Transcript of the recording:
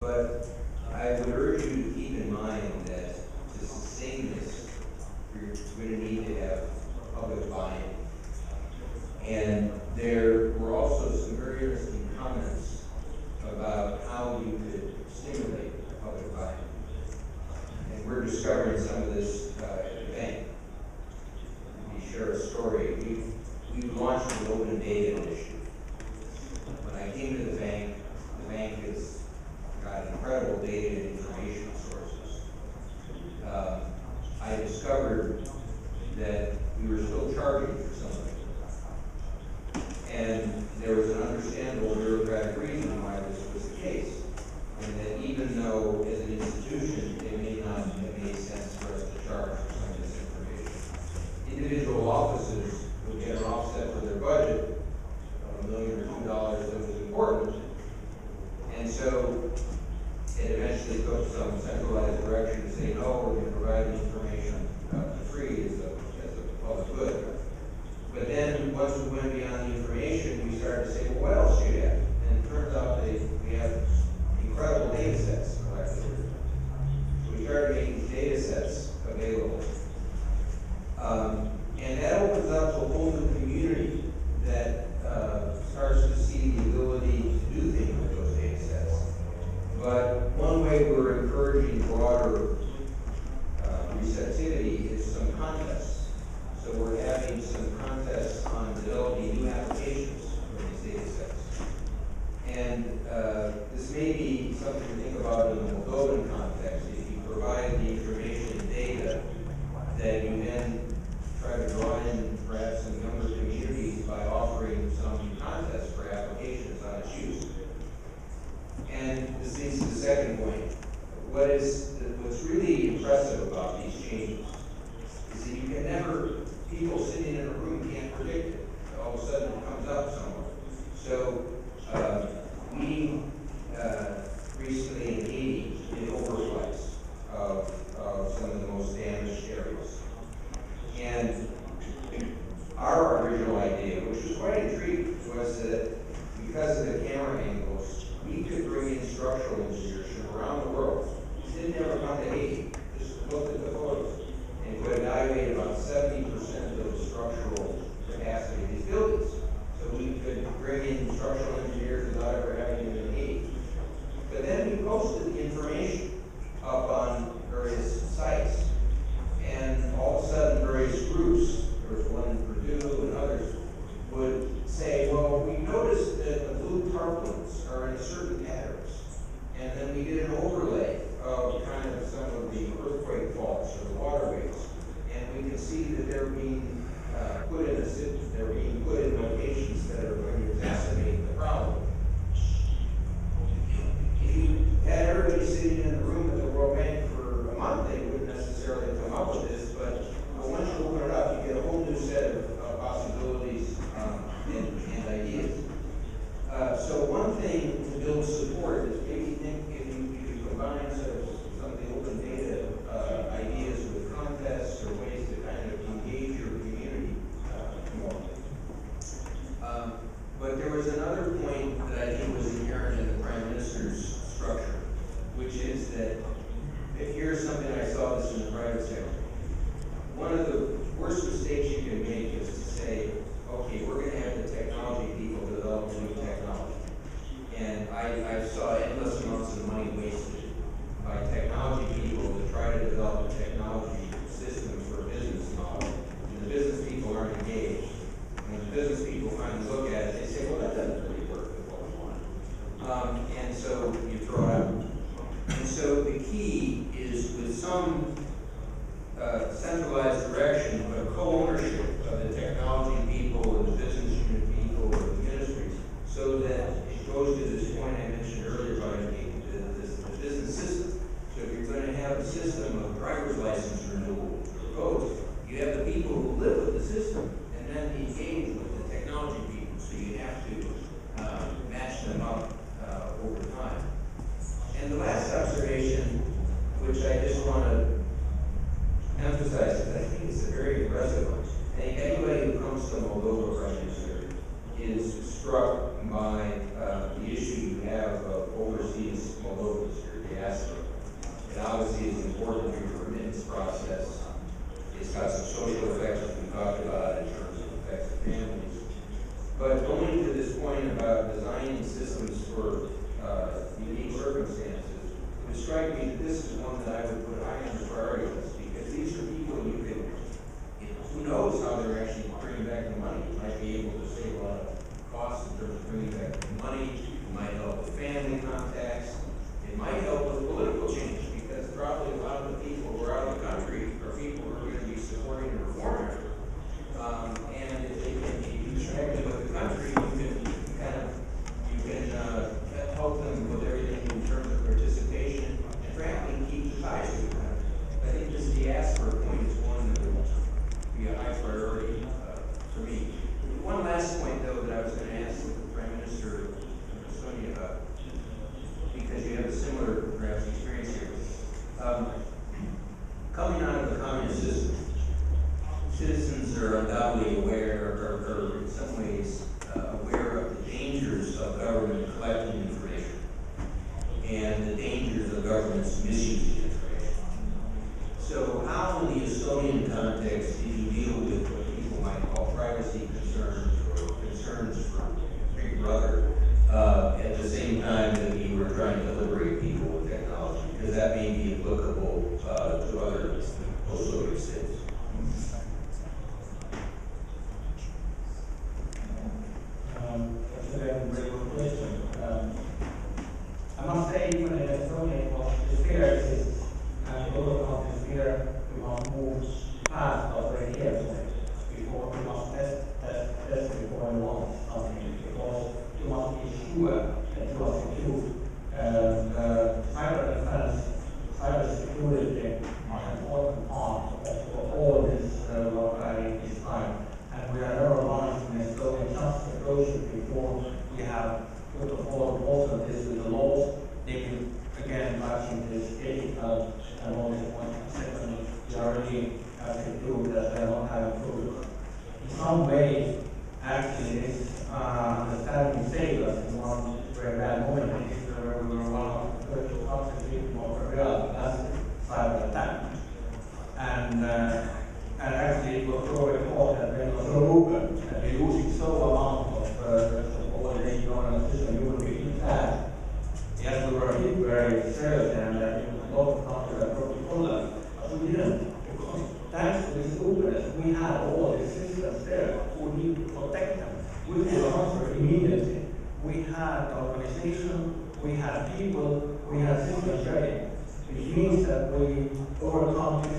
But I would urge you to keep in mind that to sustain this, you're going to need to have public buy-in. And there were also some very interesting comments about how you could stimulate public buy-in. And we're discovering some of this at the bank. Let me share a story. We've launched an open data initiative. When I came to the bank has got incredible data and information sources. I discovered that we were still charging for some of it. And there was an understandable bureaucratic reason why this was the case. And that even though, as an institution, it may not have made sense for us to charge for some of this information. Individual offices would get an offset for their budget of $1 million or $2 that was important. And so it eventually took some centralized direction to say, no, we're going to provide the information for free as a public good. But then once we went beyond the information, we started to say, well, what else do you have? And it turns out that we have incredible data sets collected. So we started making data sets available. And that opens up to a whole new community that starts to see the ability to do things with those data sets. But one way we're encouraging broader receptivity is some contests. So we're having some contests on developing new applications for these data sets. And this may be something to think about in the Moldovan context. If you provide the information and data, that you then try to draw in perhaps some younger communities by offering some contests for applications on its use. And this leads to the second point. What's really impressive about these changes is that you can never, people sitting in a room can't predict it. All of a sudden it comes up somewhere. So we recently in Haiti did overflights of some of the most damaged areas. And our original idea, which was quite intriguing, was that because of the camera angles, we could bring in structural engineers from around the world. We didn't ever come to Haiti, just looked at the photos, and could evaluate about 70% of the structural capacity of these buildings. So we could bring in structural engineers without ever having them in Haiti. But then we posted the information up on various sites. And all of a sudden, various groups, there was one in Purdue and others, would say, well, we noticed that the blue tarpaulins are in certain patterns. And then we did an overlay of kind of some of the earthquake faults or the waterways. And we can see that they're being put in locations that are going to exacerbate the problem. If you had everybody sitting in the room at the World Bank for a month, they wouldn't necessarily come up with this, but once you open it up, you get a whole new set of possibilities and ideas. So one thing to build support is maybe think if you combine some of the open data ideas with contests or ways to kind of engage your community more. But there was another point that I think was inherent in the Prime Minister's structure, which is that if here's something I saw this in the private sector. One of the worst mistakes you can make is to say, okay, we're going to have the technology people develop new technology. And I saw endless amounts of money wasted by technology people to try to develop a technology system for a business model. And the business people aren't engaged. And when the business people finally look at it, they say, well, that doesn't really work with what we want. And so you throw it out. And so the key is with some centralized direction, but co-ownership of the technology people and the business unit people or the ministries, so that it goes to this point I mentioned earlier about the business system. So if you're going to have a system of driver's license renewal proposed, you have the people who live with the system and then engage with the technology people. So you have to match them up over time. And the last observation, which I just want to emphasize, because I think it's a very impressive one. I think anybody who comes to Moldova, Prime Minister, is struck by the issue you have of overseas Moldovans. strike me that this is one that I would put high on the priority list, because these are people you could, who knows how they're actually bringing back the money. You might be able to save a lot of costs in terms of bringing back the money. It might help with family contacts. It might help with political change, because probably a lot of the people who are out of the country are people who are going to be supporting the reform effort. And if they can be connected with the country, you can help them with everything in terms of participation, and frankly keep the ties to the country. I think this diaspora point is one that would be a high priority for me. One last point, though, that I was going to ask the Prime Minister of Estonia about, because you have a similar, perhaps, experience here. Coming out of the communist system, citizens are undoubtedly aware, or in some ways, aware of the dangers of government collecting information and the dangers of government's misuse of information. So how, in the Estonian context, did you deal with what people might call privacy concerns or concerns for Big Brother at the same time that you were trying to liberate people with technology? Because that may be applicable to other post-Soviet states. That's a very good question. I must say, even in Estonia, the fear exists, and a lot of the fear we must move past already here before we must test before we want something, because you must be sure that you are secure. Cyber defense, cyber security are an important part of all this what I described. And we are never once in Estonia just approached it before we have put forward also this with the laws. They will again matching this ethical and all this one. Secondly, we are really have to prove that they are not having proof. In some way, actually, this understanding saved us in one very bad moment in history where we were one of the first countries more real as cyber attack. And actually, it was so important that it was so open that we're losing so amount of all the ignorant system. You will be in that. Yes, we were hit very seriously, and a lot of countries have probably told us, but we didn't. Because thanks to this openness, we had all the systems there who need to protect them. We could answer immediately. We had organization, we had people, we had systems ready, which means that we overcome this